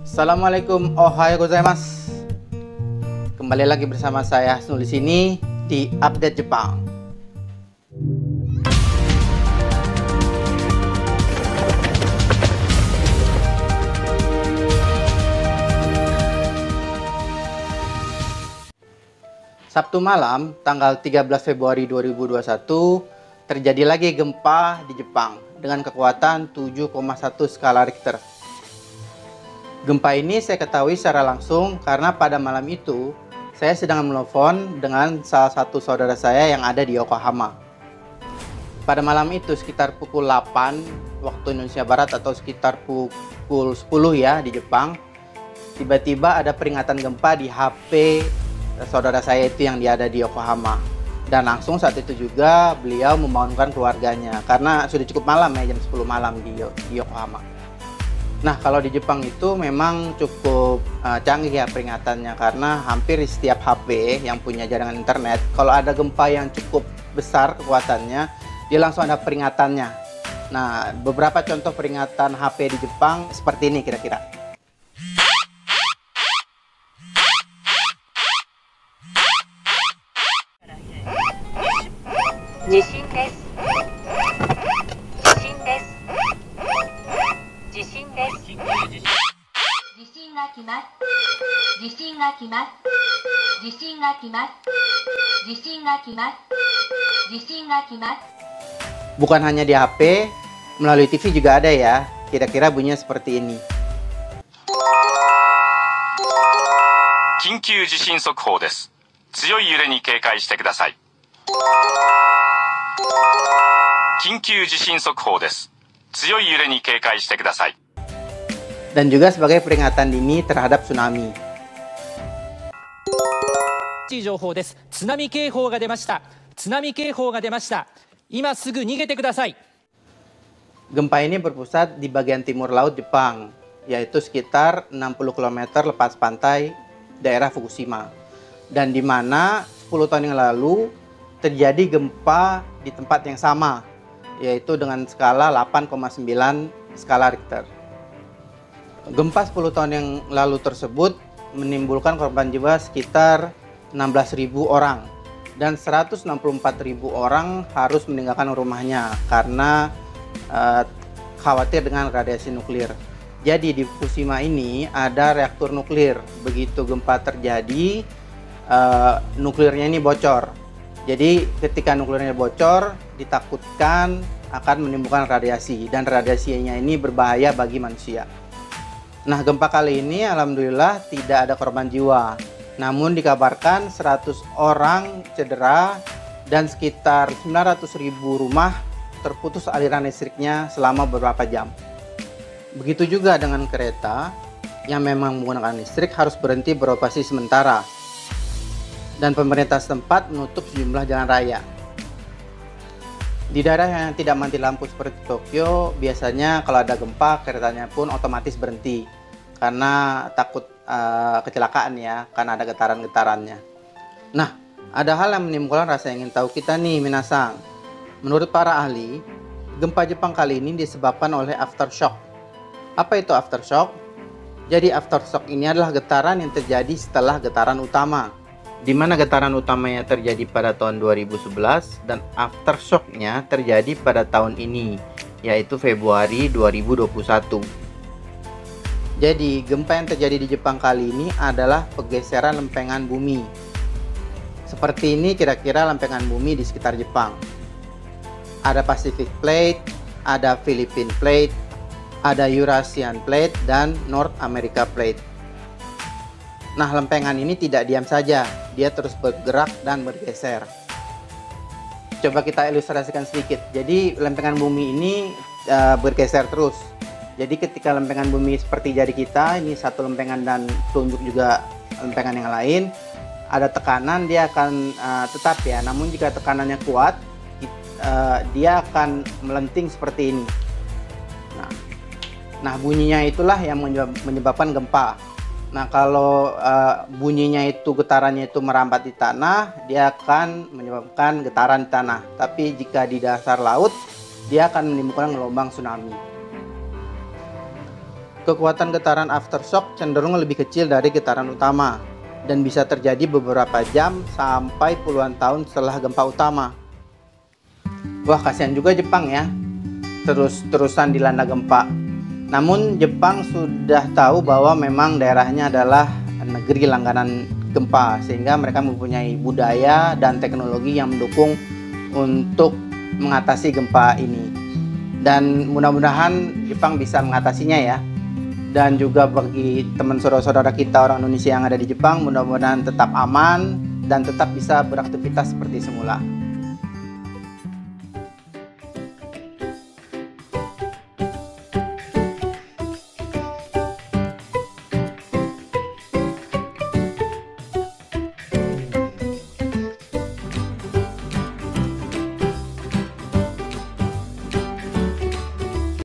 Assalamualaikum, ohayo gozaimasu. Kembali lagi bersama saya Hasnul di sini di Update Jepang. Sabtu malam, tanggal 13 Februari 2021, terjadi lagi gempa di Jepang dengan kekuatan 7,1 skala Richter. Gempa ini saya ketahui secara langsung karena pada malam itu saya sedang menelpon dengan salah satu saudara saya yang ada di Yokohama. Pada malam itu sekitar pukul 8 waktu Indonesia Barat atau sekitar pukul 10 ya di Jepang, tiba-tiba ada peringatan gempa di HP saudara saya itu yang dia ada di Yokohama. Dan langsung saat itu juga beliau membangunkan keluarganya karena sudah cukup malam ya, jam 10 malam di Yokohama. Nah, kalau di Jepang itu memang cukup canggih ya peringatannya, karena hampir di setiap HP yang punya jaringan internet, kalau ada gempa yang cukup besar kekuatannya, dia langsung ada peringatannya. Nah, beberapa contoh peringatan HP di Jepang seperti ini kira-kira. Bukan hanya di HP, melalui TV juga ada ya. Kira-kira bunyinya seperti ini. 緊急地震速報です。強い揺れに警戒してください。緊急地震速報です。強い揺れに警戒してください。 Dan juga sebagai peringatan dini terhadap tsunami. 情報です。津波警報が出ました。津波警報が出ました。今すぐ逃げてください。 Gempa ini berpusat di bagian timur laut Jepang, yaitu sekitar 60 km lepas pantai daerah Fukushima. Dan di mana 10 tahun yang lalu terjadi gempa di tempat yang sama, yaitu dengan skala 8,9 skala Richter. Gempa 10 tahun yang lalu tersebut menimbulkan korban jiwa sekitar 16.000 orang dan 164.000 orang harus meninggalkan rumahnya karena khawatir dengan radiasi nuklir. Jadi di Fukushima ini ada reaktor nuklir. Begitu gempa terjadi, nuklirnya ini bocor. Jadi ketika nuklirnya bocor, ditakutkan akan menimbulkan radiasi, dan radiasinya ini berbahaya bagi manusia. Nah, gempa kali ini alhamdulillah tidak ada korban jiwa. Namun dikabarkan 100 orang cedera dan sekitar 900.000 rumah terputus aliran listriknya selama beberapa jam. Begitu juga dengan kereta yang memang menggunakan listrik harus berhenti beroperasi sementara. Dan pemerintah setempat menutup sejumlah jalan raya. Di daerah yang tidak mati lampu seperti Tokyo, biasanya kalau ada gempa keretanya pun otomatis berhenti karena takut kecelakaan ya, karena ada getaran-getarannya. Nah, ada hal yang menimbulkan rasa ingin tahu kita nih minasang. Menurut para ahli, gempa Jepang kali ini disebabkan oleh aftershock. Apa itu aftershock? Jadi aftershock ini adalah getaran yang terjadi setelah getaran utama, di mana getaran utamanya terjadi pada tahun 2011 dan aftershocknya terjadi pada tahun ini, yaitu Februari 2021. Jadi gempa yang terjadi di Jepang kali ini adalah pergeseran lempengan bumi. Seperti ini kira-kira lempengan bumi di sekitar Jepang. Ada Pacific Plate, ada Philippine Plate, ada Eurasian Plate, dan North America Plate. Nah, lempengan ini tidak diam saja, dia terus bergerak dan bergeser. Coba kita ilustrasikan sedikit. Jadi lempengan bumi ini bergeser terus. Jadi ketika lempengan bumi seperti jari kita, ini satu lempengan dan telunjuk juga lempengan yang lain, ada tekanan, dia akan tetap ya. Namun jika tekanannya kuat, dia akan melenting seperti ini. Nah, bunyinya itulah yang menyebabkan gempa. Nah, kalau bunyinya itu, getarannya itu merambat di tanah, dia akan menyebabkan getaran di tanah. Tapi jika di dasar laut, dia akan menimbulkan gelombang tsunami. Kekuatan getaran aftershock cenderung lebih kecil dari getaran utama dan bisa terjadi beberapa jam sampai puluhan tahun setelah gempa utama. Wah, kasihan juga Jepang ya, terus-terusan dilanda gempa. Namun Jepang sudah tahu bahwa memang daerahnya adalah negeri langganan gempa, sehingga mereka mempunyai budaya dan teknologi yang mendukung untuk mengatasi gempa ini. Dan mudah-mudahan Jepang bisa mengatasinya ya. Dan juga bagi teman saudara-saudara kita orang Indonesia yang ada di Jepang, mudah-mudahan tetap aman dan tetap bisa beraktivitas seperti semula.